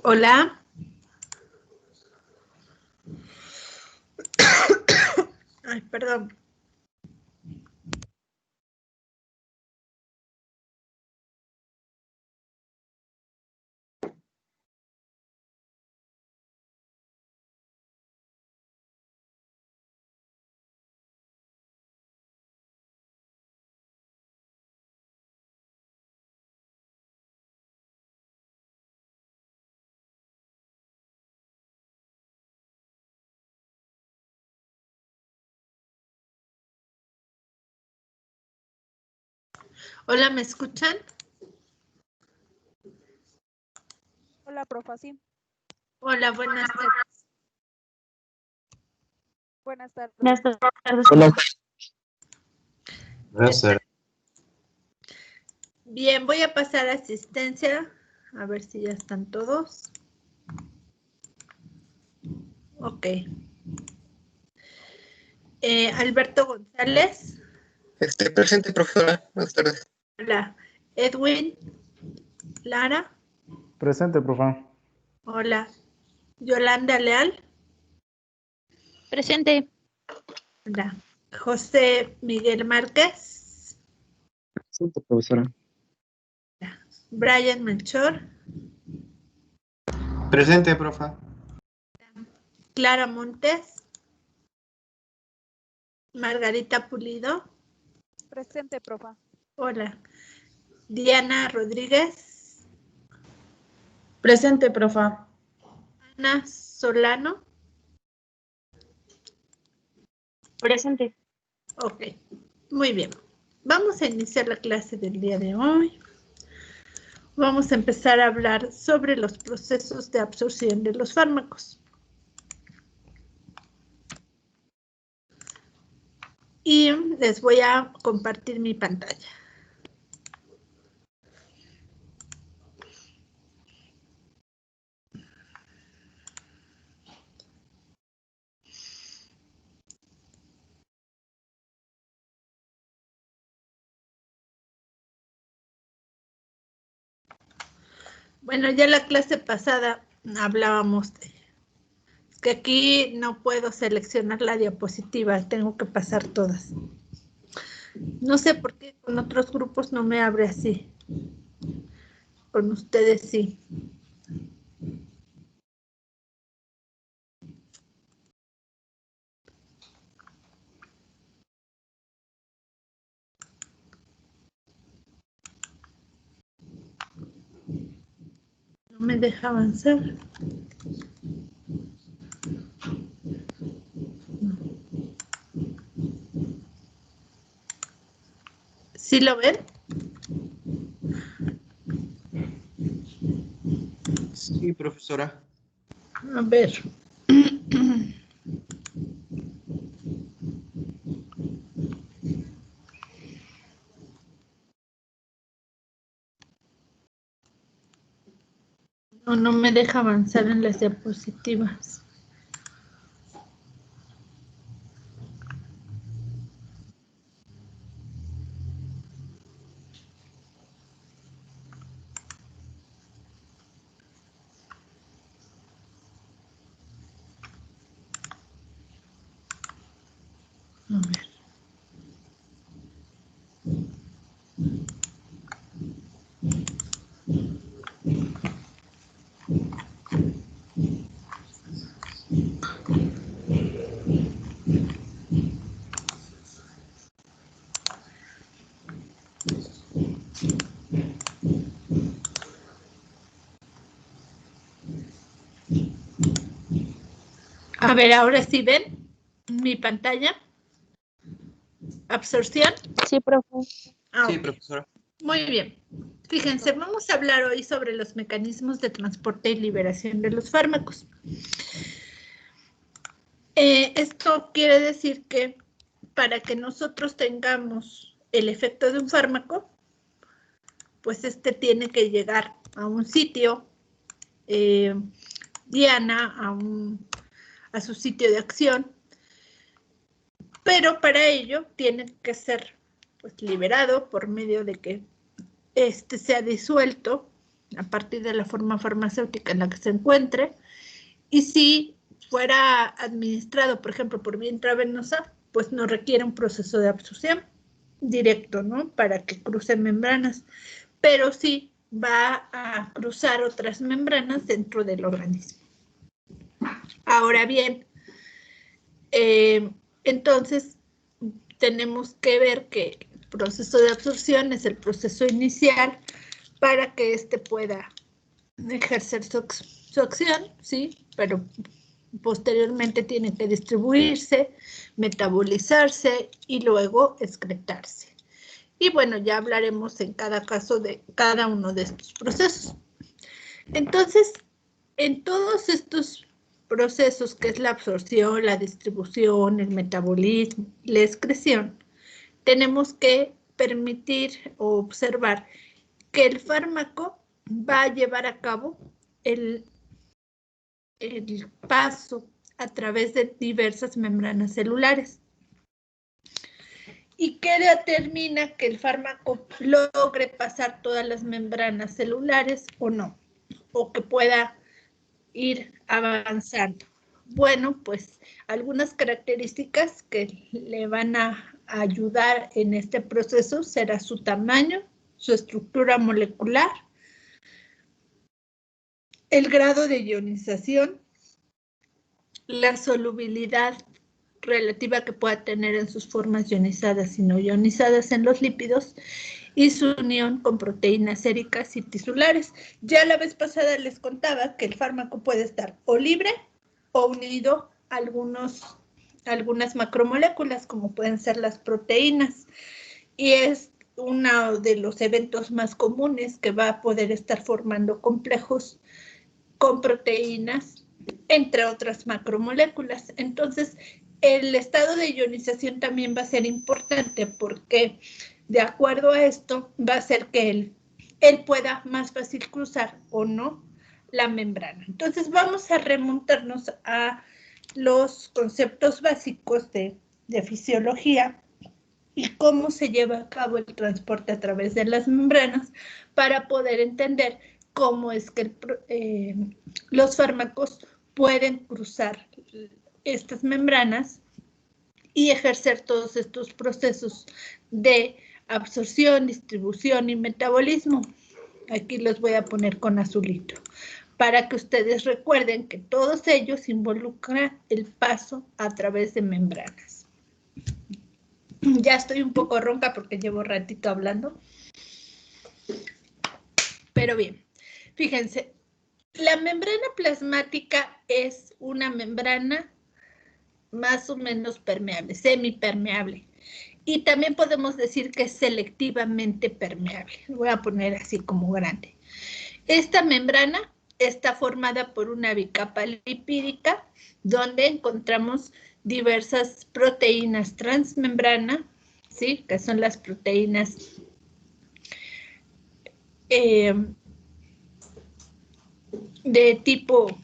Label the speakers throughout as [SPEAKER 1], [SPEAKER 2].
[SPEAKER 1] Hola. Ay, perdón. Hola, ¿me escuchan?
[SPEAKER 2] Hola, profa, sí.
[SPEAKER 1] Hola, buenas tardes.
[SPEAKER 2] Buenas tardes.
[SPEAKER 3] Buenas tardes.
[SPEAKER 4] Hola.
[SPEAKER 1] Buenas tardes. Bien, voy a pasar a asistencia. A ver si ya están todos. Ok. Alberto González.
[SPEAKER 4] Presente, profesora. Buenas tardes.
[SPEAKER 1] Hola. Edwin. Lara.
[SPEAKER 5] Presente, profa.
[SPEAKER 1] Hola. Yolanda Leal.
[SPEAKER 3] Presente.
[SPEAKER 1] Hola. José Miguel Márquez.
[SPEAKER 4] Presente, profesora.
[SPEAKER 1] Brian Melchor.
[SPEAKER 4] Presente, profa.
[SPEAKER 1] Clara Montes. Margarita Pulido.
[SPEAKER 2] Presente, profa.
[SPEAKER 1] Hola. Diana Rodríguez.
[SPEAKER 3] Presente, profa.
[SPEAKER 1] Ana Solano.
[SPEAKER 3] Presente.
[SPEAKER 1] Ok, muy bien. Vamos a iniciar la clase del día de hoy. Vamos a empezar a hablar sobre los procesos de absorción de los fármacos. Y les voy a compartir mi pantalla. Bueno, ya la clase pasada hablábamos de que aquí no puedo seleccionar la diapositiva, tengo que pasar todas. No sé por qué con otros grupos no me abre así. Con ustedes sí. No me deja avanzar. ¿Sí lo ven?
[SPEAKER 4] Sí, profesora.
[SPEAKER 1] A ver. No me deja avanzar en las diapositivas. A ver. A ver, ahora sí ven mi pantalla. ¿Absorción?
[SPEAKER 3] Sí, profe.
[SPEAKER 4] Sí,
[SPEAKER 1] Ok.
[SPEAKER 4] profesora.
[SPEAKER 1] Muy bien. Fíjense, vamos a hablar hoy sobre los mecanismos de transporte y liberación de los fármacos. Esto quiere decir que para que nosotros tengamos el efecto de un fármaco, pues este tiene que llegar a un sitio, diana, a su sitio de acción, pero para ello tiene que ser pues liberado por medio de que este sea disuelto a partir de la forma farmacéutica en la que se encuentre. Y si fuera administrado, por ejemplo, por vía intravenosa, pues no requiere un proceso de absorción directo, ¿no? Para que cruce membranas, pero sí va a cruzar otras membranas dentro del organismo. Ahora bien, entonces tenemos que ver que el proceso de absorción es el proceso inicial para que éste pueda ejercer su acción, ¿sí? Pero posteriormente tiene que distribuirse, metabolizarse y luego excretarse. Y bueno, ya hablaremos en cada caso de cada uno de estos procesos. Entonces, en todos estos procesos que es la absorción, la distribución, el metabolismo, la excreción, tenemos que permitir o observar que el fármaco va a llevar a cabo el paso a través de diversas membranas celulares. ¿Y qué determina que el fármaco logre pasar todas las membranas celulares o no? O que pueda ir avanzando. Bueno, pues algunas características que le van a ayudar en este proceso será su tamaño, su estructura molecular, el grado de ionización, la solubilidad relativa que pueda tener en sus formas ionizadas y no ionizadas en los lípidos y su unión con proteínas séricas y tisulares. Ya la vez pasada les contaba que el fármaco puede estar o libre o unido a algunas macromoléculas, como pueden ser las proteínas, y es uno de los eventos más comunes que va a poder estar formando complejos con proteínas, entre otras macromoléculas. Entonces, el estado de ionización también va a ser importante porque de acuerdo a esto va a hacer que él pueda más fácil cruzar o no la membrana. Entonces vamos a remontarnos a los conceptos básicos de fisiología y cómo se lleva a cabo el transporte a través de las membranas para poder entender cómo es que los fármacos pueden cruzar estas membranas y ejercer todos estos procesos de absorción, distribución y metabolismo. Aquí los voy a poner con azulito, para que ustedes recuerden que todos ellos involucran el paso a través de membranas. Ya estoy un poco ronca porque llevo ratito hablando. Pero bien, fíjense, la membrana plasmática es una membrana más o menos permeable, semipermeable. Y también podemos decir que es selectivamente permeable. Lo voy a poner así como grande. Esta membrana está formada por una bicapa lipídica donde encontramos diversas proteínas transmembrana, ¿sí? Que son las proteínas de tipo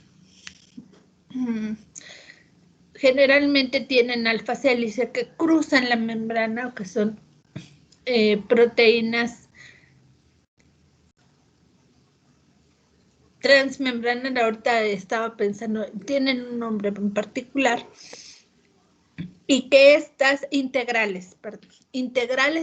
[SPEAKER 1] generalmente tienen alfa hélice que cruzan la membrana o que son proteínas transmembrana. Ahorita estaba pensando, tienen un nombre en particular, y que estas integrales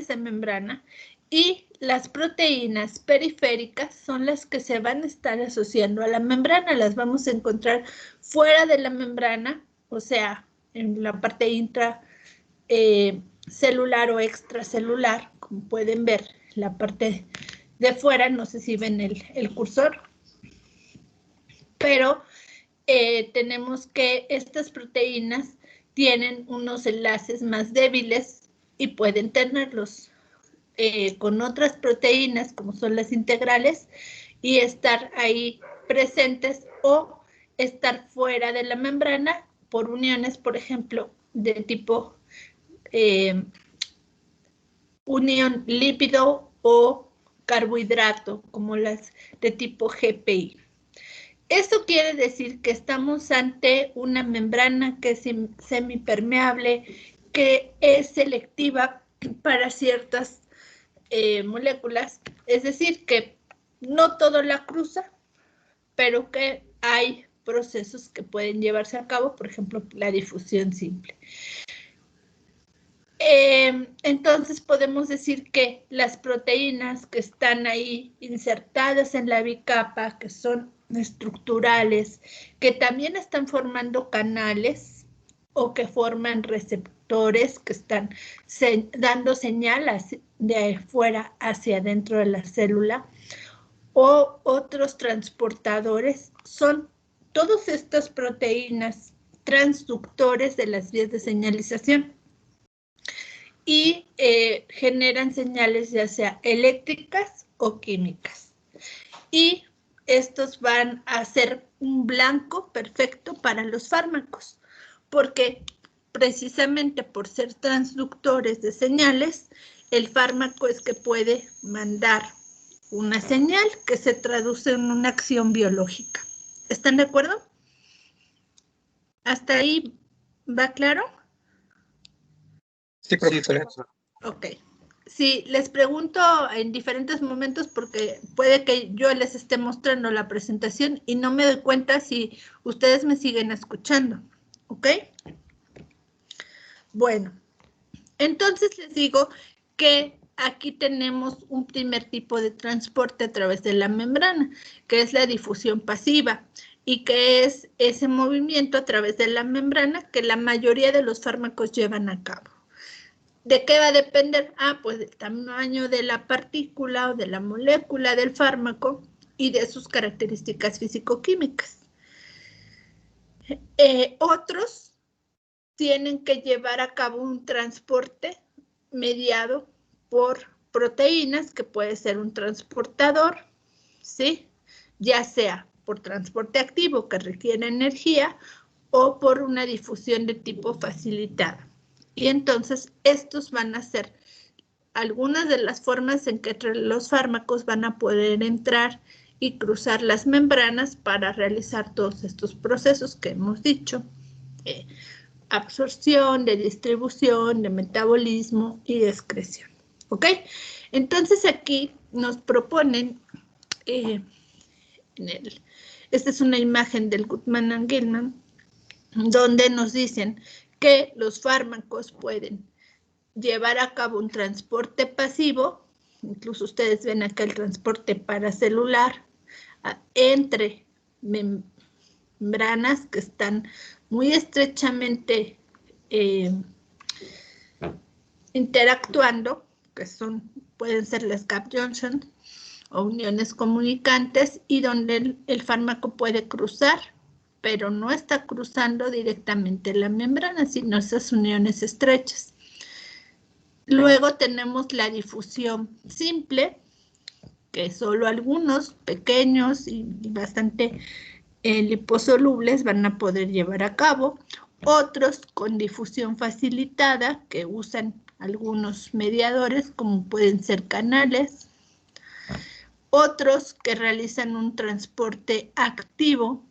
[SPEAKER 1] de membrana, y las proteínas periféricas son las que se van a estar asociando a la membrana. Las vamos a encontrar fuera de la membrana, o sea, en la parte intracelular o extracelular, como pueden ver, la parte de fuera, no sé si ven el cursor, pero tenemos que estas proteínas tienen unos enlaces más débiles y pueden tenerlos con otras proteínas, como son las integrales, y estar ahí presentes o estar fuera de la membrana por uniones, por ejemplo, de tipo unión lípido o carbohidrato, como las de tipo GPI. Eso quiere decir que estamos ante una membrana que es semipermeable, que es selectiva para ciertas moléculas, es decir, que no todo la cruza, pero que hay procesos que pueden llevarse a cabo, por ejemplo, la difusión simple. Entonces podemos decir que las proteínas que están ahí insertadas en la bicapa, que son estructurales, que también están formando canales o que forman receptores que están dando señales de afuera hacia adentro de la célula, o otros transportadores, son todas estas proteínas transductores de las vías de señalización y generan señales ya sea eléctricas o químicas. Y estos van a ser un blanco perfecto para los fármacos, porque precisamente por ser transductores de señales, el fármaco es que puede mandar una señal que se traduce en una acción biológica. ¿Están de acuerdo? ¿Hasta ahí va claro?
[SPEAKER 4] Sí, profesora.
[SPEAKER 1] Ok. Sí, les pregunto en diferentes momentos porque puede que yo les esté mostrando la presentación y no me doy cuenta si ustedes me siguen escuchando. ¿Ok? Bueno, entonces les digo que aquí tenemos un primer tipo de transporte a través de la membrana, que es la difusión pasiva, y que es ese movimiento a través de la membrana que la mayoría de los fármacos llevan a cabo. ¿De qué va a depender? Pues del tamaño de la partícula o de la molécula del fármaco y de sus características físico-químicas. Otros tienen que llevar a cabo un transporte mediado por proteínas, que puede ser un transportador, ¿sí? Ya sea por transporte activo, que requiere energía, o por una difusión de tipo facilitada. Y entonces estos van a ser algunas de las formas en que los fármacos van a poder entrar y cruzar las membranas para realizar todos estos procesos que hemos dicho. Absorción, de distribución, de metabolismo y de excreción. ¿Ok? Entonces aquí nos proponen, esta es una imagen del Guttman and Gilman, donde nos dicen que los fármacos pueden llevar a cabo un transporte pasivo, incluso ustedes ven acá el transporte paracelular, entre membranas que están muy estrechamente interactuando, que pueden ser las gap junctions o uniones comunicantes, y donde el fármaco puede cruzar, pero no está cruzando directamente la membrana, sino esas uniones estrechas. Luego tenemos la difusión simple, que solo algunos pequeños y bastante liposolubles van a poder llevar a cabo. Otros con difusión facilitada, que usan algunos mediadores, como pueden ser canales. Otros que realizan un transporte activo,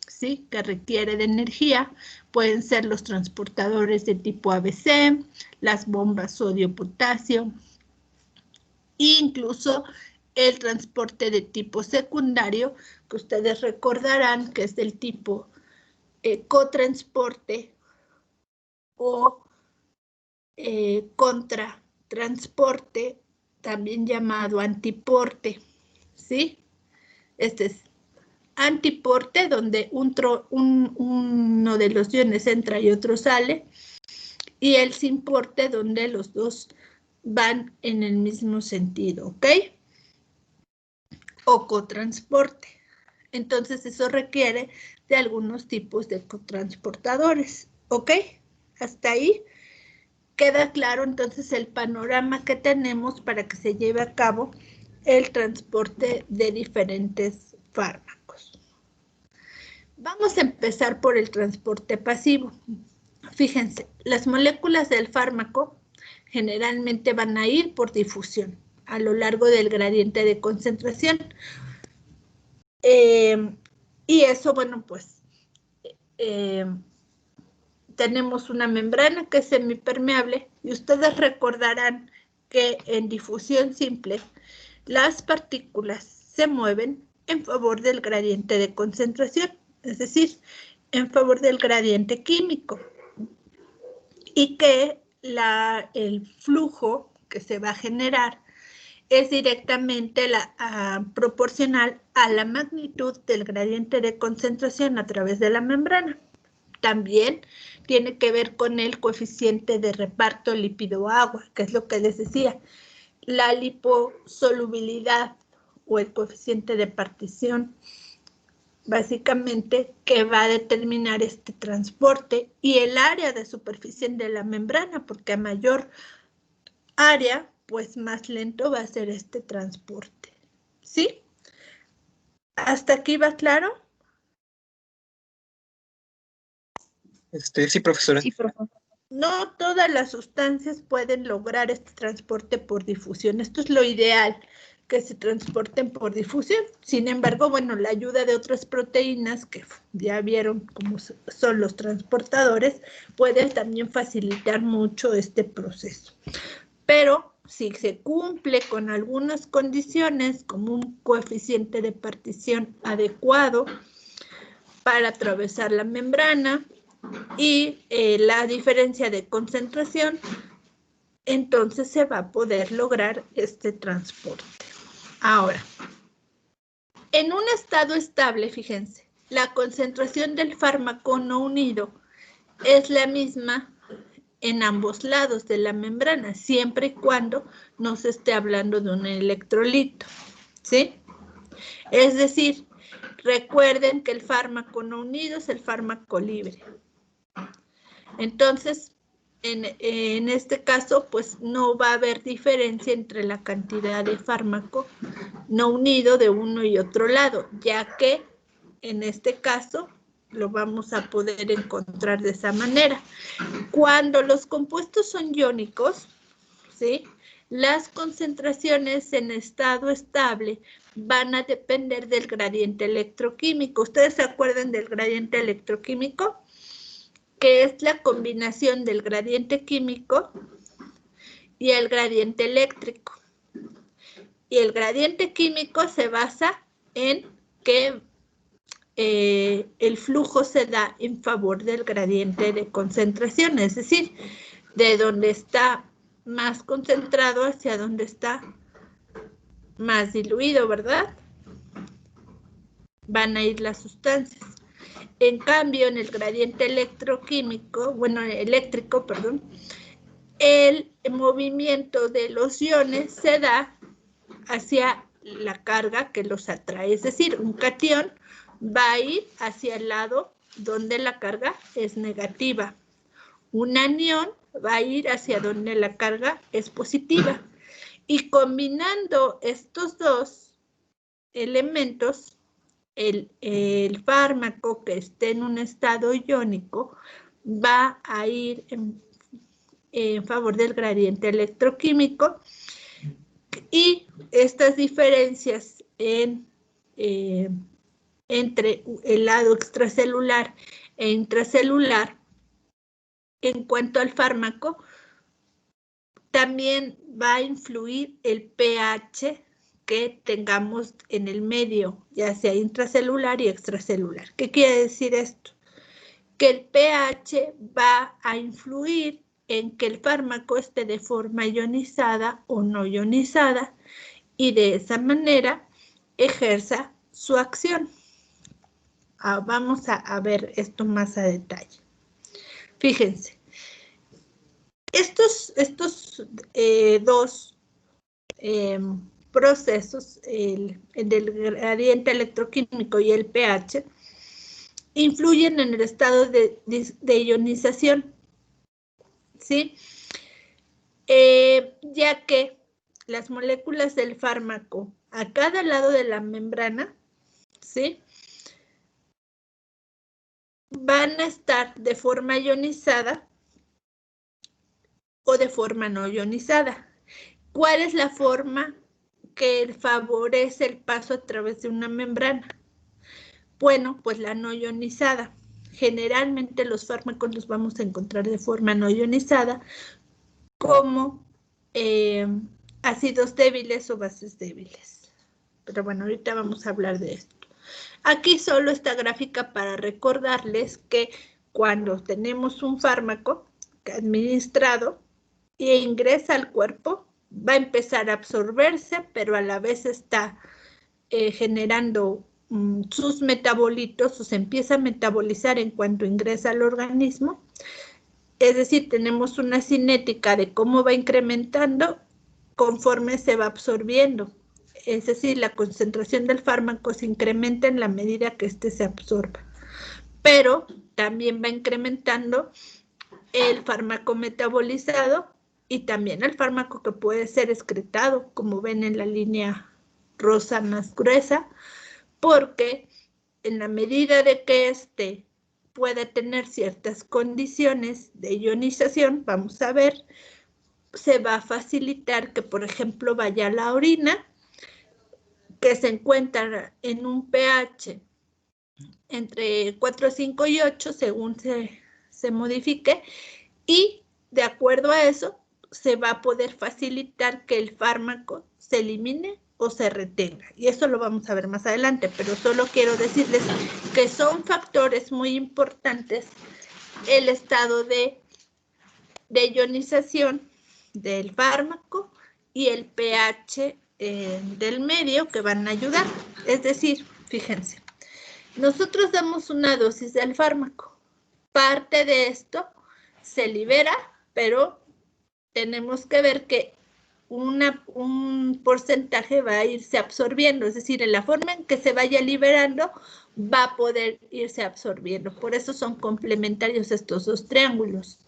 [SPEAKER 1] ¿sí?, que requiere de energía, pueden ser los transportadores de tipo ABC, las bombas sodio-potasio, incluso el transporte de tipo secundario, que ustedes recordarán que es del tipo cotransporte o contratransporte, también llamado antiporte, ¿sí? Este es antiporte, donde uno de los iones entra y otro sale, y el simporte, donde los dos van en el mismo sentido, ¿ok? O cotransporte. Entonces eso requiere de algunos tipos de cotransportadores, ¿ok? Hasta ahí queda claro entonces el panorama que tenemos para que se lleve a cabo el transporte de diferentes fármacos. Vamos a empezar por el transporte pasivo. Fíjense, las moléculas del fármaco generalmente van a ir por difusión a lo largo del gradiente de concentración. Y eso, bueno, pues tenemos una membrana que es semipermeable, y ustedes recordarán que en difusión simple las partículas se mueven en favor del gradiente de concentración, es decir, en favor del gradiente químico. Y que el flujo que se va a generar es directamente proporcional a la magnitud del gradiente de concentración a través de la membrana. También tiene que ver con el coeficiente de reparto lípido-agua, que es lo que les decía. La liposolubilidad o el coeficiente de partición, básicamente, que va a determinar este transporte y el área de superficie de la membrana, porque a mayor área, pues más lento va a ser este transporte. ¿Sí? ¿Hasta aquí va claro?
[SPEAKER 4] Sí, profesora.
[SPEAKER 3] Sí, profe.
[SPEAKER 1] No todas las sustancias pueden lograr este transporte por difusión. Esto es lo ideal, que se transporten por difusión. Sin embargo, bueno, la ayuda de otras proteínas, que ya vieron cómo son los transportadores, pueden también facilitar mucho este proceso. Pero si se cumple con algunas condiciones, como un coeficiente de partición adecuado para atravesar la membrana, y la diferencia de concentración, entonces se va a poder lograr este transporte. Ahora, en un estado estable, fíjense, la concentración del fármaco no unido es la misma en ambos lados de la membrana, siempre y cuando no se esté hablando de un electrolito, ¿sí? Es decir, recuerden que el fármaco no unido es el fármaco libre. Entonces, en este caso, pues no va a haber diferencia entre la cantidad de fármaco no unido de uno y otro lado, ya que en este caso lo vamos a poder encontrar de esa manera. Cuando los compuestos son iónicos, ¿sí?, las concentraciones en estado estable van a depender del gradiente electroquímico. ¿Ustedes se acuerdan del gradiente electroquímico? Que es la combinación del gradiente químico y el gradiente eléctrico. Y el gradiente químico se basa en que el flujo se da en favor del gradiente de concentración, es decir, de donde está más concentrado hacia donde está más diluido, ¿verdad? Van a ir las sustancias. En cambio, en el gradiente eléctrico, el movimiento de los iones se da hacia la carga que los atrae. Es decir, un catión va a ir hacia el lado donde la carga es negativa. Un anión va a ir hacia donde la carga es positiva. Y combinando estos dos elementos, el fármaco que esté en un estado iónico va a ir en favor del gradiente electroquímico, y estas diferencias entre el lado extracelular e intracelular en cuanto al fármaco, también va a influir el pH que tengamos en el medio, ya sea intracelular y extracelular. ¿Qué quiere decir esto? Que el pH va a influir en que el fármaco esté de forma ionizada o no ionizada, y de esa manera ejerza su acción. Vamos a ver esto más a detalle. Fíjense, estos dos procesos, el del gradiente electroquímico y el pH, influyen en el estado de ionización, ¿sí? Ya que las moléculas del fármaco a cada lado de la membrana, ¿sí?, van a estar de forma ionizada o de forma no ionizada. ¿Cuál es la forma que favorece el paso a través de una membrana? Bueno, pues la no ionizada. Generalmente los fármacos los vamos a encontrar de forma no ionizada, como ácidos débiles o bases débiles, Pero bueno, ahorita vamos a hablar de esto. Aquí solo esta gráfica para recordarles que cuando tenemos un fármaco administrado e ingresa al cuerpo, va a empezar a absorberse, pero a la vez está generando sus metabolitos, o se empieza a metabolizar en cuanto ingresa al organismo. Es decir, tenemos una cinética de cómo va incrementando conforme se va absorbiendo. Es decir, la concentración del fármaco se incrementa en la medida que éste se absorba. Pero también va incrementando el fármaco metabolizado y también el fármaco que puede ser excretado, como ven en la línea rosa más gruesa, porque en la medida de que éste puede tener ciertas condiciones de ionización, vamos a ver, se va a facilitar que, por ejemplo, vaya a la orina, que se encuentra en un pH entre 4, 5 y 8, según se modifique, y de acuerdo a eso, se va a poder facilitar que el fármaco se elimine o se retenga. Y eso lo vamos a ver más adelante, pero solo quiero decirles que son factores muy importantes el estado de ionización del fármaco y el pH del medio que van a ayudar. Es decir, fíjense, nosotros damos una dosis del fármaco. Parte de esto se libera, pero tenemos que ver que un porcentaje va a irse absorbiendo, es decir, en la forma en que se vaya liberando, va a poder irse absorbiendo. Por eso son complementarios estos dos triángulos.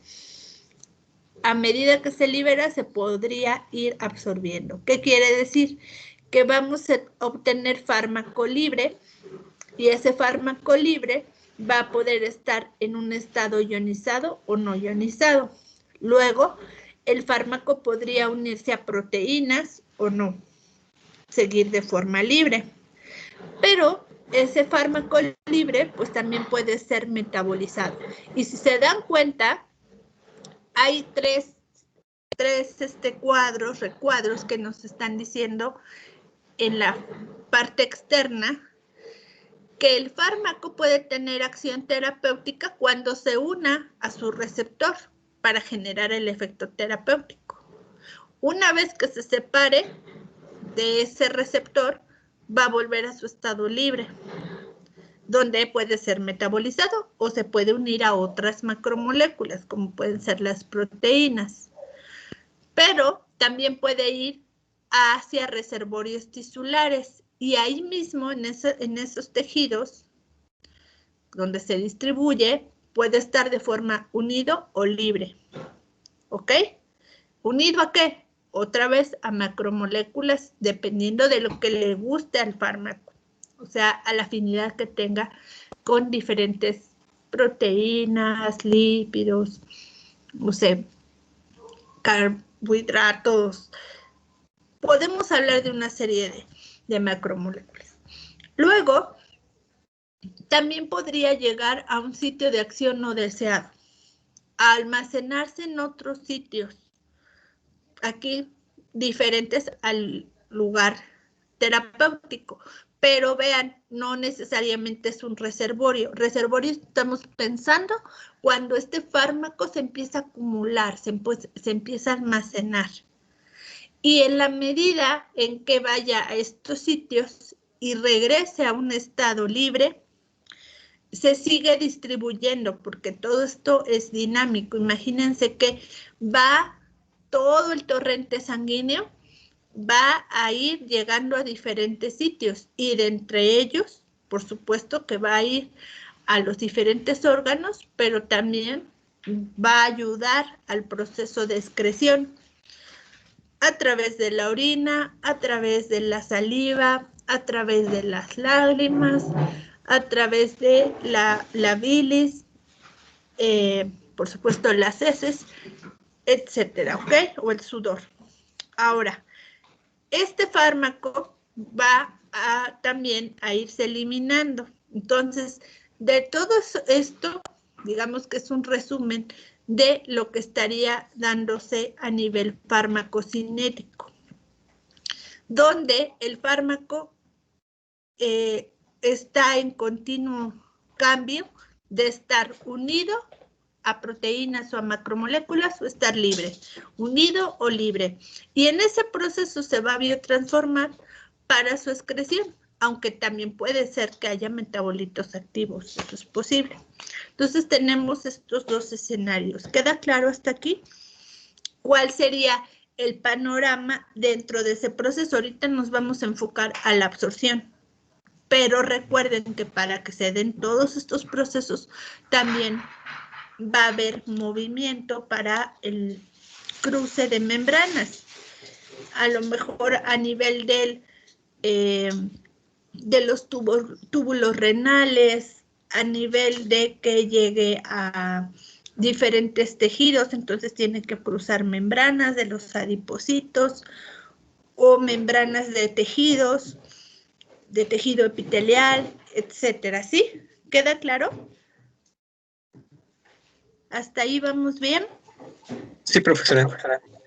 [SPEAKER 1] A medida que se libera, se podría ir absorbiendo. ¿Qué quiere decir? Que vamos a obtener fármaco libre y ese fármaco libre va a poder estar en un estado ionizado o no ionizado. Luego, el fármaco podría unirse a proteínas o no, seguir de forma libre. Pero ese fármaco libre, pues también puede ser metabolizado. Y si se dan cuenta, hay tres recuadros que nos están diciendo en la parte externa que el fármaco puede tener acción terapéutica cuando se una a su receptor para generar el efecto terapéutico. Una vez que se separe de ese receptor, va a volver a su estado libre, donde puede ser metabolizado o se puede unir a otras macromoléculas, como pueden ser las proteínas. Pero también puede ir hacia reservorios tisulares y ahí mismo en esos tejidos donde se distribuye puede estar de forma unido o libre. ¿Ok? ¿Unido a qué? Otra vez a macromoléculas dependiendo de lo que le guste al fármaco. O sea, a la afinidad que tenga con diferentes proteínas, lípidos, no sé, carbohidratos. Podemos hablar de una serie de macromoléculas. Luego, también podría llegar a un sitio de acción no deseado, a almacenarse en otros sitios, aquí diferentes al lugar terapéutico. Pero vean, no necesariamente es un reservorio. Reservorio estamos pensando cuando este fármaco se empieza a acumular, se empieza a almacenar. Y en la medida en que vaya a estos sitios y regrese a un estado libre, se sigue distribuyendo porque todo esto es dinámico. Imagínense que va todo el torrente sanguíneo, va a ir llegando a diferentes sitios y de entre ellos, por supuesto que va a ir a los diferentes órganos, pero también va a ayudar al proceso de excreción a través de la orina, a través de la saliva, a través de las lágrimas, a través de la bilis, por supuesto las heces, etcétera, ¿ok? O el sudor. Ahora, este fármaco va también a irse eliminando. Entonces, de todo esto, digamos que es un resumen de lo que estaría dándose a nivel farmacocinético, donde el fármaco está en continuo cambio de estar unido a proteínas o a macromoléculas o estar libre, unido o libre. Y en ese proceso se va a biotransformar para su excreción, aunque también puede ser que haya metabolitos activos, eso es posible. Entonces tenemos estos dos escenarios. ¿Queda claro hasta aquí? ¿Cuál sería el panorama dentro de ese proceso? Ahorita nos vamos a enfocar a la absorción. Pero recuerden que para que se den todos estos procesos, también va a haber movimiento para el cruce de membranas. A lo mejor a nivel de los túbulos renales, a nivel de que llegue a diferentes tejidos, entonces tiene que cruzar membranas de los adipocitos o membranas de tejidos, de tejido epitelial, etcétera, ¿sí? ¿Queda claro? ¿Hasta ahí vamos bien?
[SPEAKER 4] Sí, profesora.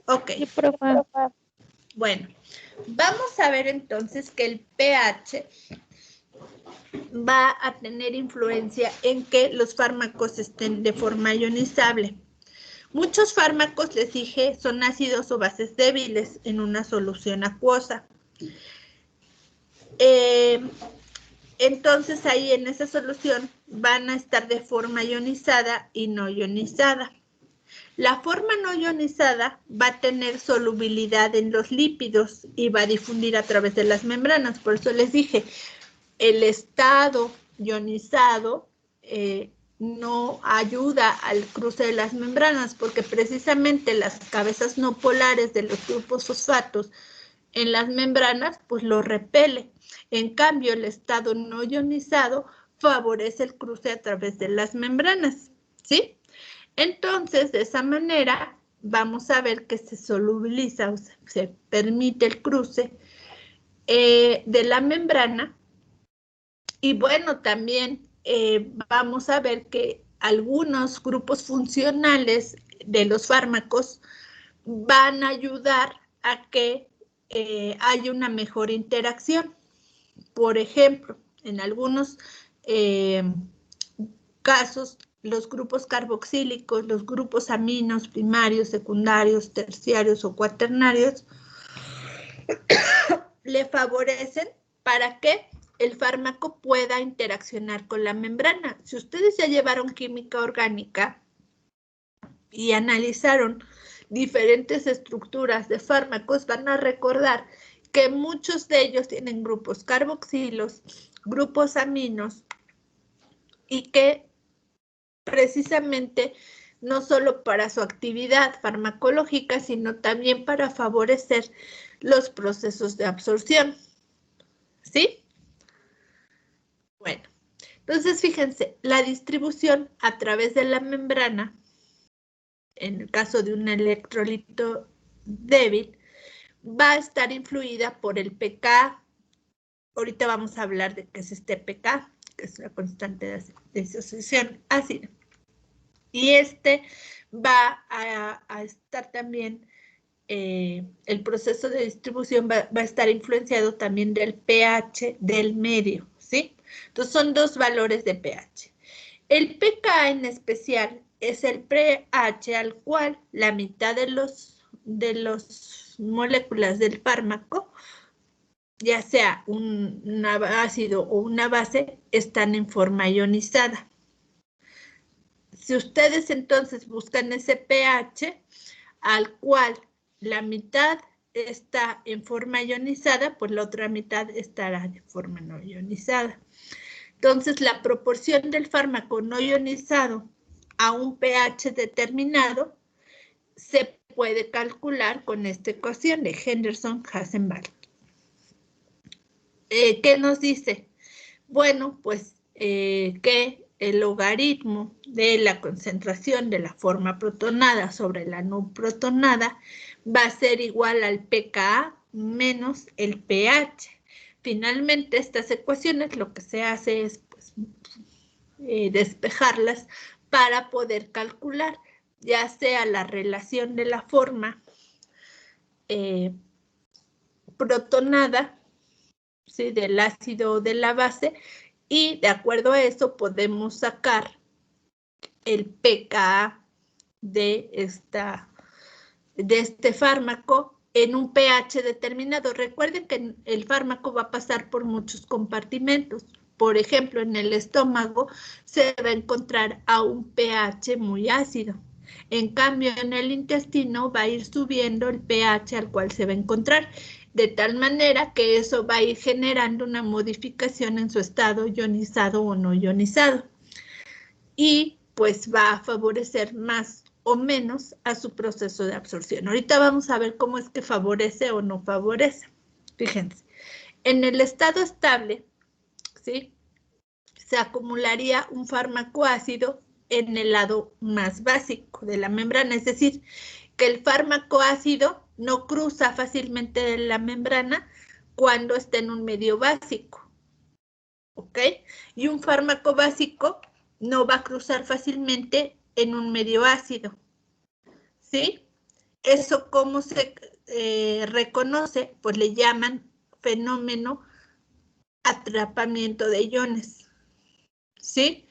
[SPEAKER 1] Ok.
[SPEAKER 2] Sí, profa.
[SPEAKER 1] Bueno, vamos a ver entonces que el pH va a tener influencia en que los fármacos estén de forma ionizable. Muchos fármacos, les dije, son ácidos o bases débiles en una solución acuosa. Entonces ahí en esa solución van a estar de forma ionizada y no ionizada. La forma no ionizada va a tener solubilidad en los lípidos y va a difundir a través de las membranas. Por eso les dije, el estado ionizado no ayuda al cruce de las membranas porque precisamente las cabezas no polares de los grupos fosfatos en las membranas pues lo repele. En cambio, el estado no ionizado favorece el cruce a través de las membranas, ¿sí? Entonces, de esa manera, vamos a ver que se solubiliza o se permite el cruce de la membrana. Y bueno, también vamos a ver que algunos grupos funcionales de los fármacos van a ayudar a que haya una mejor interacción. Por ejemplo, en algunos casos, los grupos carboxílicos, los grupos aminos primarios, secundarios, terciarios o cuaternarios le favorecen para que el fármaco pueda interaccionar con la membrana. Si ustedes ya llevaron química orgánica y analizaron diferentes estructuras de fármacos, van a recordar que muchos de ellos tienen grupos carboxilos, grupos aminos y que precisamente no solo para su actividad farmacológica, sino también para favorecer los procesos de absorción. ¿Sí? Bueno, entonces fíjense, la distribución a través de la membrana, en el caso de un electrolito débil, va a estar influida por el pK. Ahorita vamos a hablar de qué es este pK, que es la constante de disociación ácida. Y este va a estar también, el proceso de distribución va a estar influenciado también del pH del medio, ¿sí? Entonces son dos valores de pH. El pK en especial es el pH al cual la mitad de los moléculas del fármaco, ya sea un ácido o una base, están en forma ionizada. Si ustedes entonces buscan ese pH al cual la mitad está en forma ionizada, pues la otra mitad estará de forma no ionizada. Entonces, la proporción del fármaco no ionizado a un pH determinado se puede calcular con esta ecuación de Henderson-Hasselbalch. ¿Qué nos dice? Bueno, pues que el logaritmo de la concentración de la forma protonada sobre la no protonada va a ser igual al pKa menos el pH. Finalmente, estas ecuaciones lo que se hace es pues, despejarlas para poder calcular ya sea la relación de la forma protonada, ¿sí? Del ácido o de la base, y de acuerdo a eso podemos sacar el pKa de este fármaco en un pH determinado. Recuerden que el fármaco va a pasar por muchos compartimentos. Por ejemplo, en el estómago se va a encontrar a un pH muy ácido. En cambio, en el intestino va a ir subiendo el pH al cual se va a encontrar, de tal manera que eso va a ir generando una modificación en su estado ionizado o no ionizado. Y pues va a favorecer más o menos a su proceso de absorción. Ahorita vamos a ver cómo es que favorece o no favorece. Fíjense, en el estado estable, ¿sí? Se acumularía un fármaco ácido en el lado más básico de la membrana, es decir, que el fármaco ácido no cruza fácilmente la membrana cuando está en un medio básico, ¿ok? Y un fármaco básico no va a cruzar fácilmente en un medio ácido, ¿sí? Eso, ¿cómo se reconoce? Pues le llaman fenómeno atrapamiento de iones, ¿sí?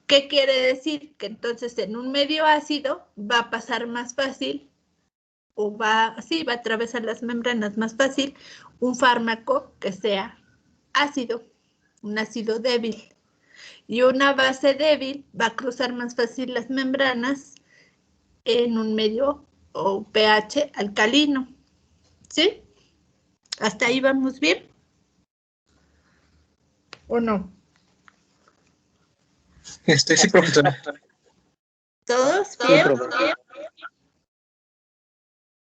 [SPEAKER 1] ¿Qué quiere decir? Que entonces en un medio ácido va a pasar más fácil o va a atravesar las membranas más fácil un fármaco que sea ácido, un ácido débil. Y una base débil va a cruzar más fácil las membranas en un medio o pH alcalino, ¿sí? ¿Hasta ahí vamos bien? ¿O no?
[SPEAKER 4] Sí, profesora.
[SPEAKER 1] ¿Todos
[SPEAKER 5] Sí,
[SPEAKER 1] bien?
[SPEAKER 5] profe.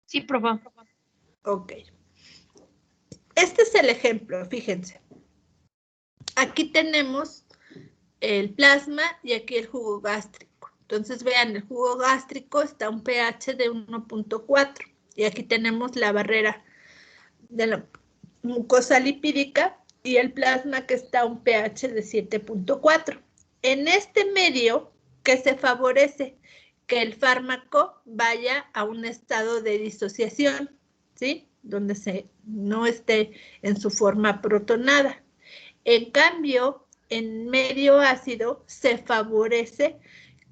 [SPEAKER 3] Sí, profe.
[SPEAKER 1] Ok. Este es el ejemplo, fíjense. Aquí tenemos el plasma y aquí el jugo gástrico. Entonces, vean, el jugo gástrico está a un pH de 1.4 y aquí tenemos la barrera de la mucosa lipídica y el plasma que está a un pH de 7.4. En este medio, ¿qué se favorece? Que el fármaco vaya a un estado de disociación, ¿sí? Donde no esté en su forma protonada. En cambio, en medio ácido se favorece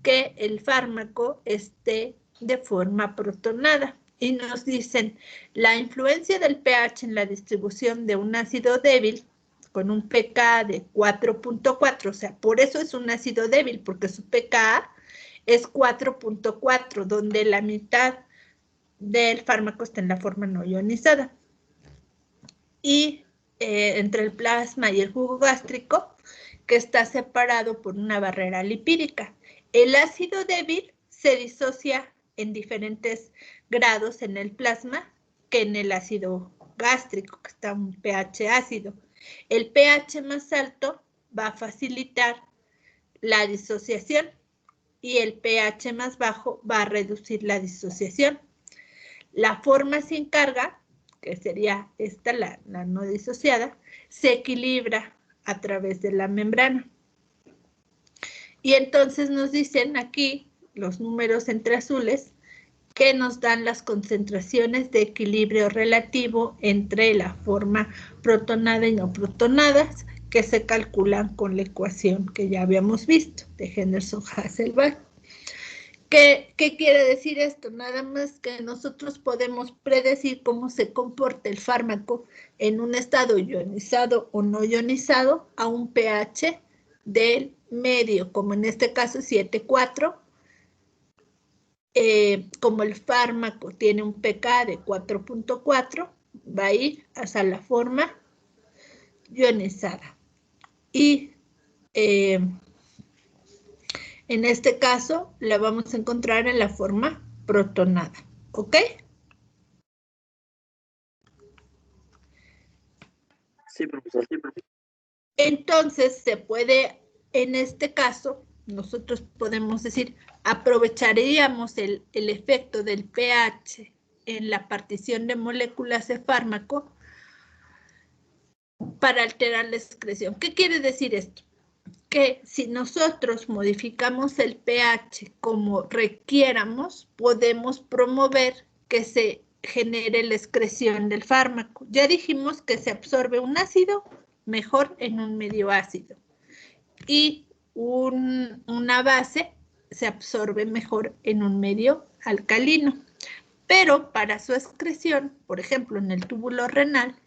[SPEAKER 1] que el fármaco esté de forma protonada. Y nos dicen, la influencia del pH en la distribución de un ácido débil con un pKa de 4.4, o sea, por eso es un ácido débil, porque su pKa es 4.4, donde la mitad del fármaco está en la forma no ionizada. Y entre el plasma y el jugo gástrico, que está separado por una barrera lipídica. El ácido débil se disocia en diferentes grados en el plasma que en el ácido gástrico, que está un pH ácido. El pH más alto va a facilitar la disociación y el pH más bajo va a reducir la disociación. La forma sin carga, que sería esta, la no disociada, se equilibra a través de la membrana. Y entonces nos dicen aquí los números entre azules que nos dan las concentraciones de equilibrio relativo entre la forma protonada y no protonadas, que se calculan con la ecuación que ya habíamos visto de Henderson-Hasselbalch. ¿Qué quiere decir esto? Nada más que nosotros podemos predecir cómo se comporta el fármaco en un estado ionizado o no ionizado a un pH del medio, como en este caso 7.4. Como el fármaco tiene un pKa de 4.4, va a ir hacia la forma ionizada. Y en este caso, la vamos a encontrar en la forma protonada, ¿ok?
[SPEAKER 5] Sí, profesor.
[SPEAKER 1] Entonces, se puede, en este caso, nosotros podemos decir, aprovecharíamos el efecto del pH en la partición de moléculas de fármaco para alterar la excreción. ¿Qué quiere decir esto? Que si nosotros modificamos el pH como requiéramos, podemos promover que genere la excreción del fármaco. Ya dijimos que se absorbe un ácido mejor en un medio ácido y una base se absorbe mejor en un medio alcalino. Pero para su excreción, por ejemplo, en el túbulo renal,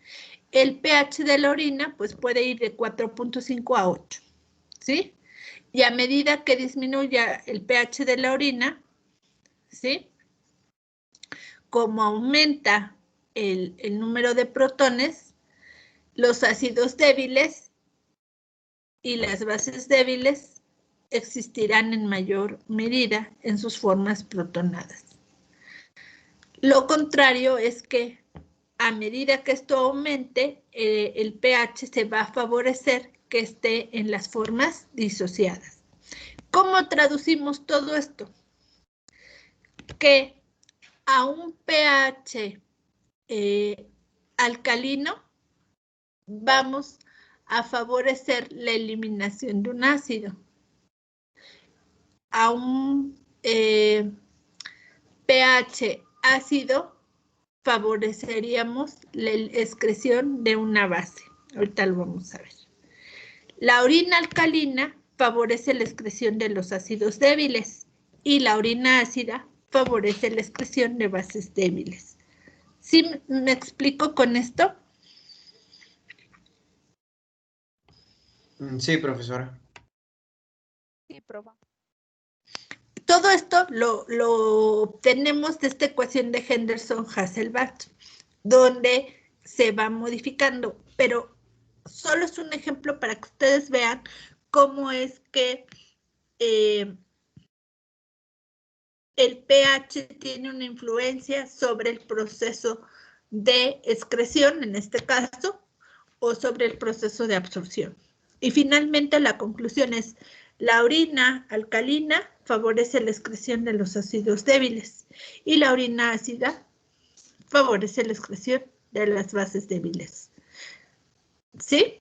[SPEAKER 1] el pH de la orina pues puede ir de 4.5 a 8, ¿sí? Y a medida que disminuya el pH de la orina, ¿sí? Como aumenta el número de protones, los ácidos débiles y las bases débiles existirán en mayor medida en sus formas protonadas. Lo contrario es que a medida que esto aumente, el pH se va a favorecer que esté en las formas disociadas. ¿Cómo traducimos todo esto? Que a un pH alcalino vamos a favorecer la eliminación de un ácido. A un pH ácido favoreceríamos la excreción de una base. Ahorita lo vamos a ver. La orina alcalina favorece la excreción de los ácidos débiles y la orina ácida favorece la excreción de bases débiles. ¿Sí me explico con esto?
[SPEAKER 6] Sí, profesora.
[SPEAKER 2] Sí, profa.
[SPEAKER 1] Todo esto lo obtenemos de esta ecuación de Henderson-Hasselbalch, donde se va modificando, pero solo es un ejemplo para que ustedes vean cómo es que el pH tiene una influencia sobre el proceso de excreción, en este caso, o sobre el proceso de absorción. Y finalmente la conclusión es, la orina alcalina favorece la excreción de los ácidos débiles y la orina ácida favorece la excreción de las bases débiles. ¿Sí?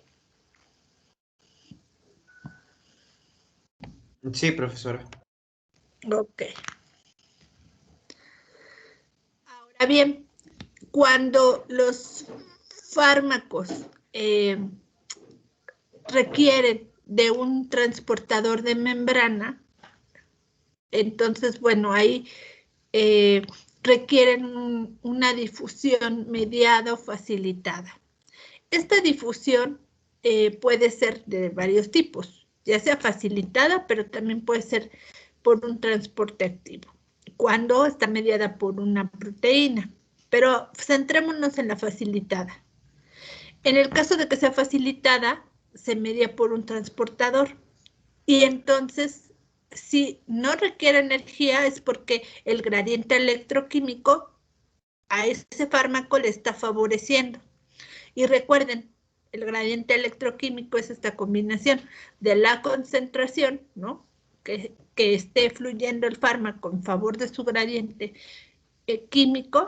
[SPEAKER 6] Sí, profesora.
[SPEAKER 1] Ok. Ahora bien, cuando los fármacos requieren de un transportador de membrana, entonces, bueno, ahí requieren una difusión mediada o facilitada. Esta difusión puede ser de varios tipos, ya sea facilitada, pero también puede ser por un transporte activo, cuando está mediada por una proteína. Pero centrémonos en la facilitada. En el caso de que sea facilitada, se media por un transportador. Y entonces, si no requiere energía, es porque el gradiente electroquímico a ese fármaco le está favoreciendo. Y recuerden, el gradiente electroquímico es esta combinación de la concentración, ¿no? Que esté fluyendo el fármaco en favor de su gradiente químico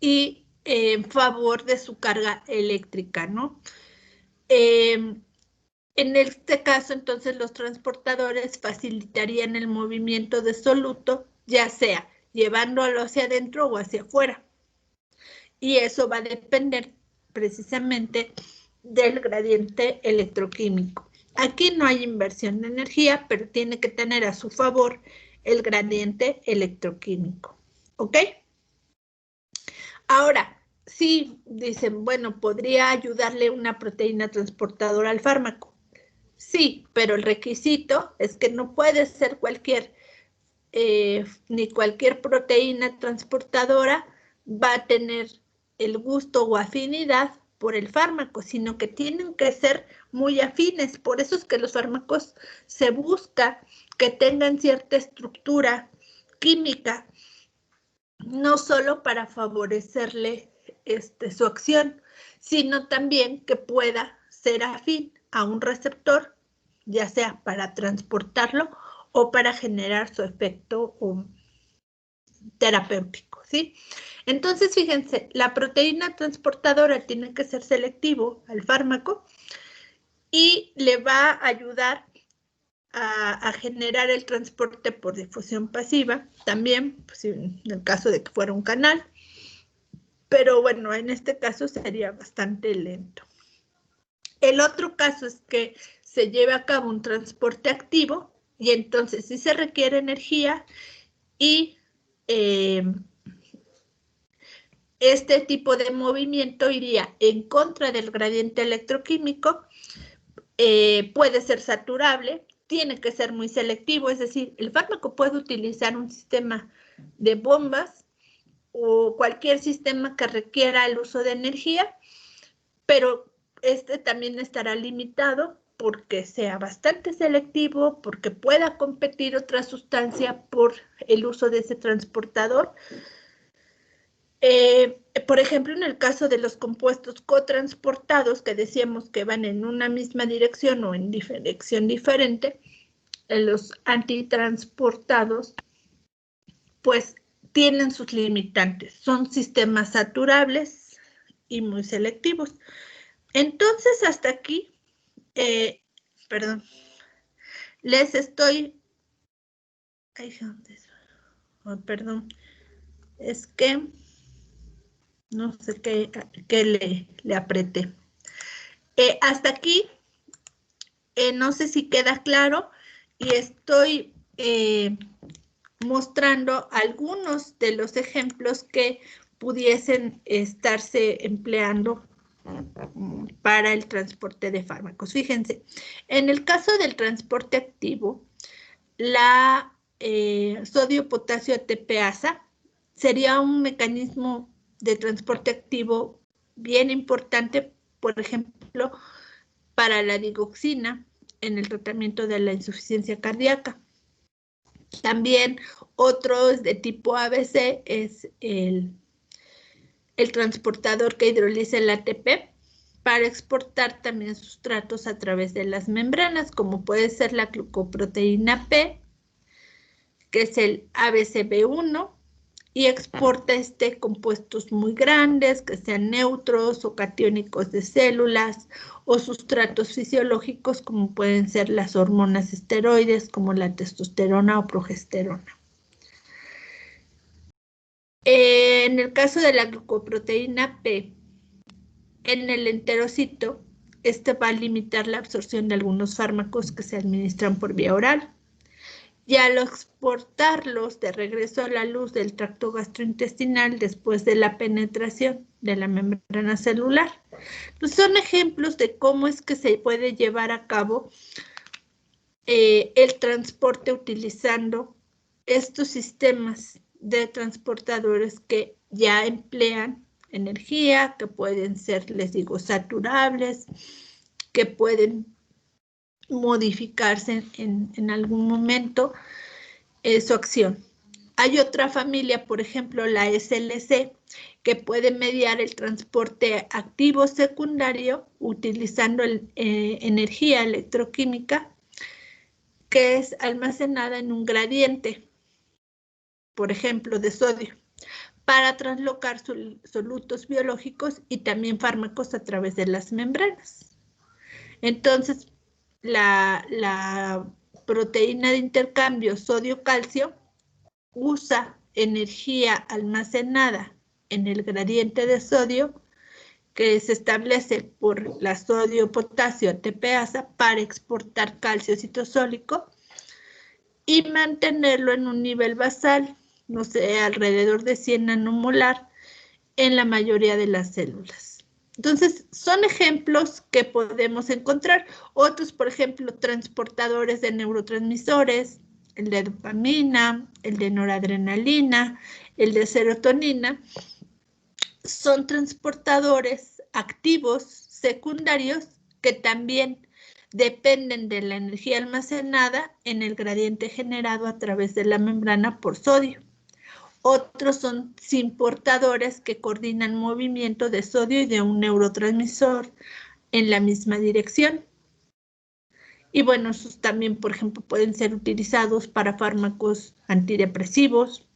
[SPEAKER 1] y en favor de su carga eléctrica, ¿no? En este caso, entonces, los transportadores facilitarían el movimiento de soluto, ya sea llevándolo hacia adentro o hacia afuera. Y eso va a depender precisamente del gradiente electroquímico. Aquí no hay inversión de energía, pero tiene que tener a su favor el gradiente electroquímico. ¿Ok? Ahora, sí, dicen, bueno, ¿podría ayudarle una proteína transportadora al fármaco? Sí, pero el requisito es que no puede ser ni cualquier proteína transportadora va a tener el gusto o afinidad por el fármaco, sino que tienen que ser muy afines. Por eso es que los fármacos se busca que tengan cierta estructura química, no solo para favorecerle su acción, sino también que pueda ser afín a un receptor, ya sea para transportarlo o para generar su efecto terapéutico, ¿sí? Entonces, fíjense, la proteína transportadora tiene que ser selectivo al fármaco y le va a ayudar a generar el transporte por difusión pasiva, también, pues, en el caso de que fuera un canal. Pero bueno, en este caso sería bastante lento. El otro caso es que se lleve a cabo un transporte activo y entonces sí se requiere energía y este tipo de movimiento iría en contra del gradiente electroquímico, puede ser saturable, tiene que ser muy selectivo, es decir, el fármaco puede utilizar un sistema de bombas o cualquier sistema que requiera el uso de energía, pero este también estará limitado porque sea bastante selectivo, porque pueda competir otra sustancia por el uso de ese transportador. Por ejemplo, en el caso de los compuestos cotransportados, que decíamos que van en una misma dirección o en dirección diferente, los antitransportados, pues tienen sus limitantes. Son sistemas saturables y muy selectivos. Entonces, hasta aquí, perdón, les estoy... Ay, oh, perdón, es que no sé qué le apreté. Hasta aquí, no sé si queda claro y estoy mostrando algunos de los ejemplos que pudiesen estarse empleando para el transporte de fármacos. Fíjense, en el caso del transporte activo, la sodio-potasio ATPasa sería un mecanismo de transporte activo bien importante, por ejemplo, para la digoxina en el tratamiento de la insuficiencia cardíaca. También otro de tipo ABC es el transportador que hidroliza el ATP para exportar también sustratos a través de las membranas, como puede ser la glucoproteína P, que es el ABCB1, y exporta compuestos muy grandes, que sean neutros o catiónicos de células, o sustratos fisiológicos, como pueden ser las hormonas esteroides, como la testosterona o progesterona. En el caso de la glucoproteína P, en el enterocito, va a limitar la absorción de algunos fármacos que se administran por vía oral. Y al exportarlos de regreso a la luz del tracto gastrointestinal después de la penetración de la membrana celular. Pues son ejemplos de cómo es que se puede llevar a cabo el transporte utilizando estos sistemas de transportadores que ya emplean energía, que pueden ser, les digo, saturables, que pueden modificarse en algún momento su acción. Hay otra familia, por ejemplo, la SLC, que puede mediar el transporte activo secundario utilizando energía electroquímica que es almacenada en un gradiente, por ejemplo, de sodio, para translocar solutos biológicos y también fármacos a través de las membranas. Entonces, la proteína de intercambio sodio-calcio usa energía almacenada en el gradiente de sodio que se establece por la sodio-potasio ATPasa para exportar calcio citosólico y mantenerlo en un nivel basal, no sé, alrededor de 100 nanomolar en la mayoría de las células. Entonces, son ejemplos que podemos encontrar. Otros, por ejemplo, transportadores de neurotransmisores, el de dopamina, el de noradrenalina, el de serotonina, son transportadores activos secundarios que también dependen de la energía almacenada en el gradiente generado a través de la membrana por sodio. Otros son simportadores que coordinan movimiento de sodio y de un neurotransmisor en la misma dirección. Y bueno, esos también, por ejemplo, pueden ser utilizados para fármacos antidepresivos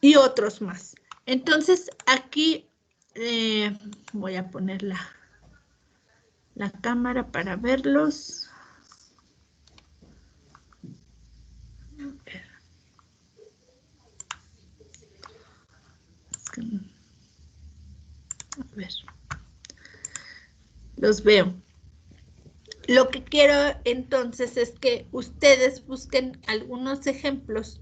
[SPEAKER 1] y otros más. Entonces, aquí voy a poner la cámara para verlos. A ver. Los veo. Lo que quiero entonces es que ustedes busquen algunos ejemplos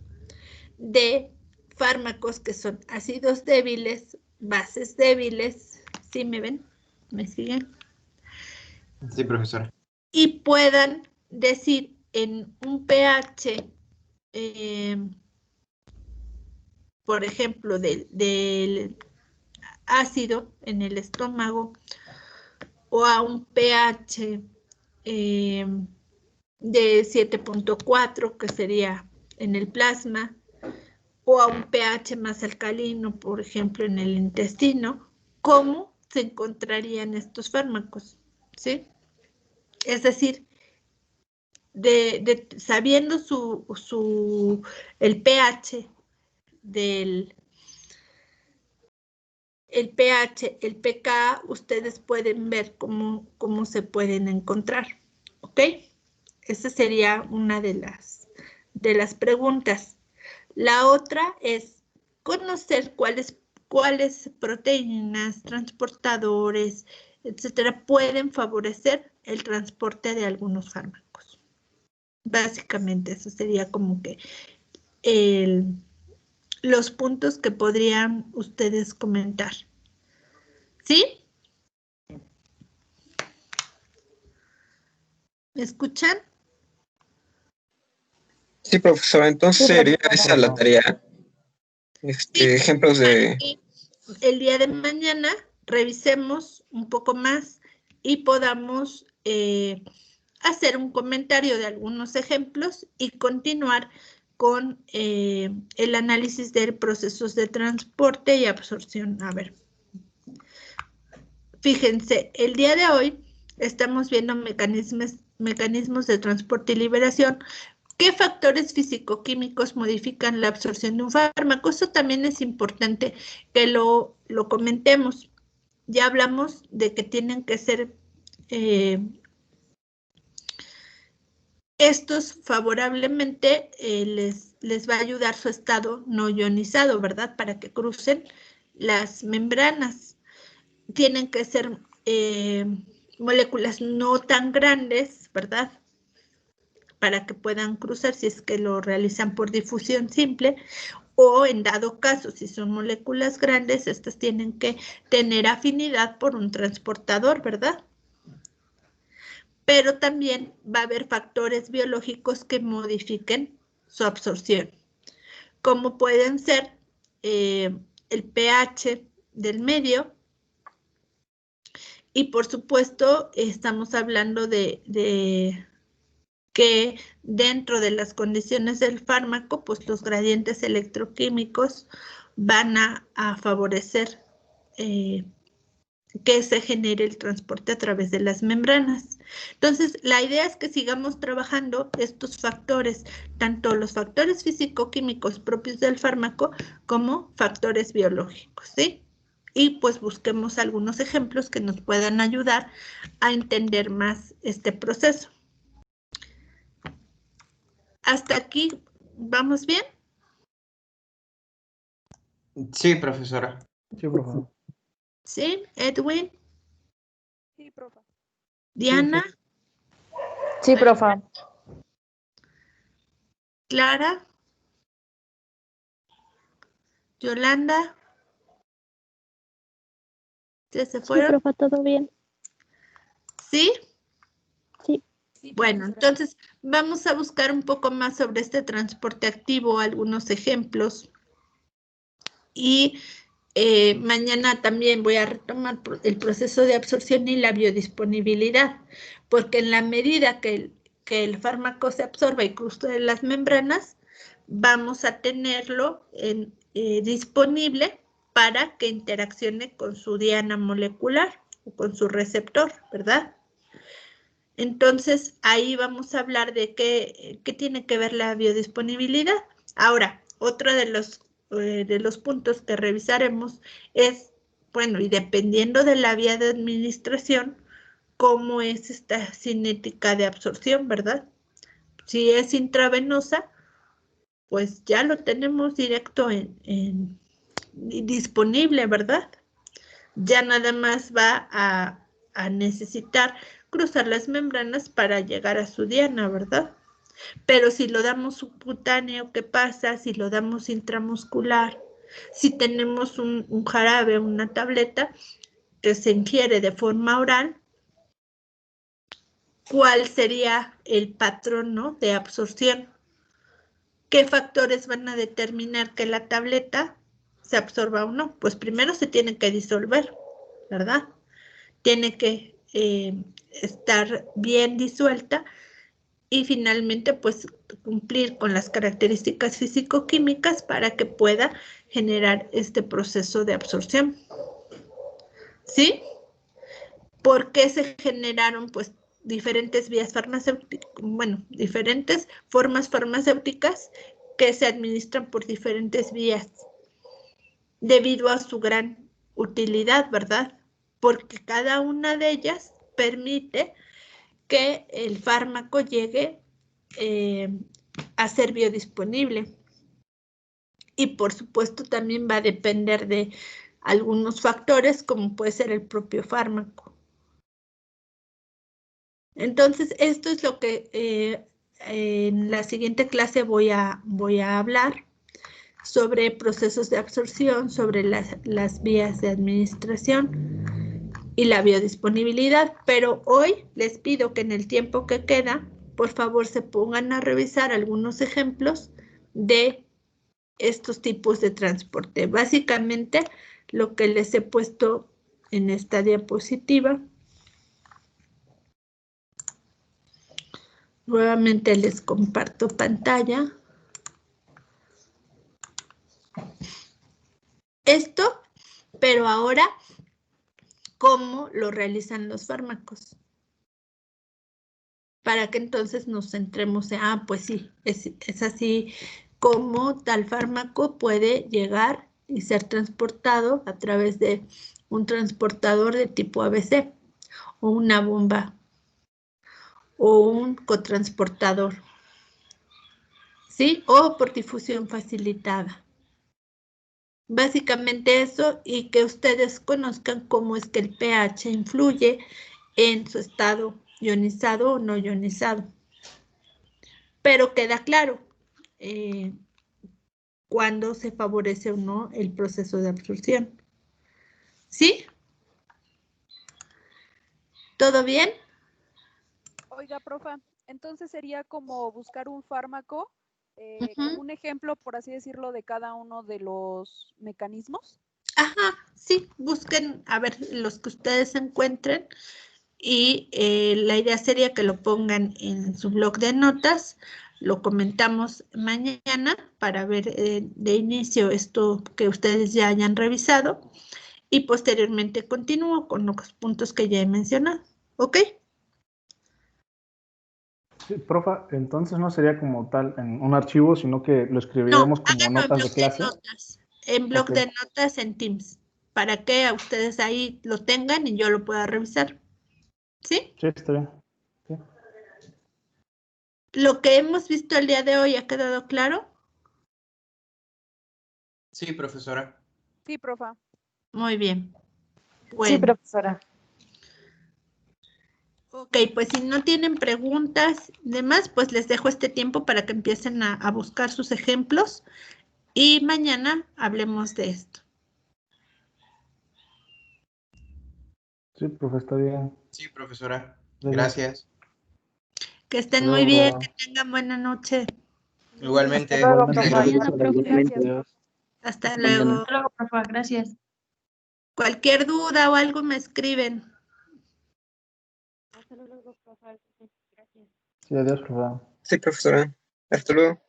[SPEAKER 1] de fármacos que son ácidos débiles, bases débiles. ¿Sí me ven? ¿Me siguen?
[SPEAKER 6] Sí, profesora.
[SPEAKER 1] Y puedan decir en un pH, por ejemplo, del ácido en el estómago, o a un pH de 7.4, que sería en el plasma, o a un pH más alcalino, por ejemplo, en el intestino, ¿cómo se encontrarían estos fármacos? ¿Sí? Es decir, sabiendo el pH el pH, el pK, ustedes pueden ver cómo se pueden encontrar, ¿ok? Esa sería una de las preguntas. La otra es conocer cuáles proteínas, transportadores, etcétera, pueden favorecer el transporte de algunos fármacos. Básicamente, eso sería como que los puntos que podrían ustedes comentar. ¿Sí? ¿Me escuchan?
[SPEAKER 4] Sí, profesora, entonces
[SPEAKER 2] Sí,
[SPEAKER 4] sería
[SPEAKER 2] profesora.
[SPEAKER 4] esa la tarea. Ejemplos de...
[SPEAKER 1] Y el día de mañana revisemos un poco más y podamos hacer un comentario de algunos ejemplos y continuar con el análisis de procesos de transporte y absorción. A ver, fíjense, el día de hoy estamos viendo mecanismos de transporte y liberación. ¿Qué factores físico-químicos modifican la absorción de un fármaco? Eso también es importante que lo comentemos. Ya hablamos de que tienen que ser estos favorablemente, les va a ayudar su estado no ionizado, ¿verdad? Para que crucen las membranas. Tienen que ser moléculas no tan grandes, ¿verdad? Para que puedan cruzar si es que lo realizan por difusión simple, o en dado caso, si son moléculas grandes, estas tienen que tener afinidad por un transportador, ¿verdad? Pero también va a haber factores biológicos que modifiquen su absorción, como pueden ser el pH del medio, y por supuesto estamos hablando de que dentro de las condiciones del fármaco, pues los gradientes electroquímicos van a favorecer que se genere el transporte a través de las membranas. Entonces, la idea es que sigamos trabajando estos factores, tanto los factores físico-químicos propios del fármaco como factores biológicos, ¿sí? Y pues busquemos algunos ejemplos que nos puedan ayudar a entender más este proceso. ¿Hasta aquí vamos bien?
[SPEAKER 6] Sí, profesora.
[SPEAKER 5] Sí, profe.
[SPEAKER 1] ¿Sí? Edwin,
[SPEAKER 2] Sí, profa.
[SPEAKER 1] Diana,
[SPEAKER 2] Sí, profa.
[SPEAKER 1] Clara, Yolanda. ¿Ya se
[SPEAKER 7] Sí,
[SPEAKER 1] fueron?
[SPEAKER 7] profa, ¿todo bien?
[SPEAKER 1] ¿Sí?
[SPEAKER 7] Sí.
[SPEAKER 1] Bueno, entonces vamos a buscar un poco más sobre este transporte activo, algunos ejemplos. Y mañana también voy a retomar el proceso de absorción y la biodisponibilidad, porque en la medida que el fármaco se absorba y cruce las membranas, vamos a tenerlo disponible para que interaccione con su diana molecular o con su receptor, ¿verdad? Entonces, ahí vamos a hablar de qué tiene que ver la biodisponibilidad. Ahora, otro de los puntos que revisaremos es, bueno, y dependiendo de la vía de administración, cómo es esta cinética de absorción, ¿verdad? Si es intravenosa, pues ya lo tenemos directo disponible, ¿verdad? Ya nada más va a necesitar cruzar las membranas para llegar a su diana, ¿verdad? Pero si lo damos subcutáneo, ¿qué pasa? Si lo damos intramuscular, si tenemos un jarabe, una tableta que se ingiere de forma oral, ¿cuál sería el patrón, ¿no?, de absorción? ¿Qué factores van a determinar que la tableta se absorba o no? Pues primero se tiene que disolver, ¿verdad? Tiene que estar bien disuelta y finalmente pues cumplir con las características físico-químicas para que pueda generar este proceso de absorción. ¿Sí? ¿Por qué se generaron pues diferentes vías farmacéuticas? Bueno, diferentes formas farmacéuticas que se administran por diferentes vías debido a su gran utilidad, ¿verdad? Porque cada una de ellas permite que el fármaco llegue a ser biodisponible. Y por supuesto también va a depender de algunos factores como puede ser el propio fármaco. Entonces, esto es lo que en la siguiente clase voy a hablar sobre procesos de absorción, sobre las vías de administración y la biodisponibilidad, pero hoy les pido que en el tiempo que queda, por favor, se pongan a revisar algunos ejemplos de estos tipos de transporte. Básicamente, lo que les he puesto en esta diapositiva. Nuevamente les comparto pantalla. Esto, pero ahora, ¿cómo lo realizan los fármacos? Para que entonces nos centremos en, pues sí, es así como tal fármaco puede llegar y ser transportado a través de un transportador de tipo ABC o una bomba o un cotransportador, ¿sí? O por difusión facilitada. Básicamente eso, y que ustedes conozcan cómo es que el pH influye en su estado ionizado o no ionizado. Pero queda claro cuándo se favorece o no el proceso de absorción. ¿Sí? ¿Todo bien?
[SPEAKER 2] Oiga, profa, entonces sería como buscar un fármaco,
[SPEAKER 1] Ujú.
[SPEAKER 2] como un ejemplo, por así decirlo, de cada uno de los mecanismos.
[SPEAKER 1] Ajá, sí, busquen a ver los que ustedes encuentren y la idea sería que lo pongan en su blog de notas, lo comentamos mañana para ver de inicio esto que ustedes ya hayan revisado y posteriormente continúo con los puntos que ya he mencionado, ¿ok?
[SPEAKER 8] Sí, profa, entonces no sería como tal en un archivo, sino que lo
[SPEAKER 1] No,
[SPEAKER 8] escribiríamos como
[SPEAKER 1] háganlo en
[SPEAKER 8] notas de
[SPEAKER 1] blog de
[SPEAKER 8] clase.
[SPEAKER 1] notas, en blog
[SPEAKER 8] Ok.
[SPEAKER 1] de notas en Teams, para que a ustedes ahí lo tengan y yo lo pueda revisar, ¿sí?
[SPEAKER 8] Sí, está bien. Sí.
[SPEAKER 1] Lo que hemos visto el día de hoy, ¿ha quedado claro?
[SPEAKER 6] Sí, profesora.
[SPEAKER 2] Sí, profa.
[SPEAKER 1] Muy bien.
[SPEAKER 7] Sí,
[SPEAKER 1] Bueno,
[SPEAKER 7] profesora.
[SPEAKER 1] ok, pues si no tienen preguntas demás, pues les dejo este tiempo para que empiecen a buscar sus ejemplos y mañana hablemos de esto.
[SPEAKER 8] Sí, profe, está bien.
[SPEAKER 6] Sí, profesora.
[SPEAKER 8] Gracias.
[SPEAKER 6] Gracias.
[SPEAKER 1] Que estén
[SPEAKER 8] Hasta
[SPEAKER 1] muy
[SPEAKER 8] luego,
[SPEAKER 1] bien,
[SPEAKER 8] profe.
[SPEAKER 1] que tengan buena noche.
[SPEAKER 6] Igualmente.
[SPEAKER 7] Hasta luego,
[SPEAKER 8] Igualmente,
[SPEAKER 7] profa.
[SPEAKER 3] Mañana,
[SPEAKER 8] profesora.
[SPEAKER 3] profe.
[SPEAKER 2] Gracias.
[SPEAKER 8] Adiós.
[SPEAKER 1] Hasta
[SPEAKER 3] Hasta mañana.
[SPEAKER 1] luego.
[SPEAKER 3] Hasta luego, profe. Gracias.
[SPEAKER 1] Cualquier duda o algo me escriben.
[SPEAKER 3] Hasta luego, profe. Gracias.
[SPEAKER 8] Sí, adiós, profe.
[SPEAKER 4] Sí, profesora. Hasta luego.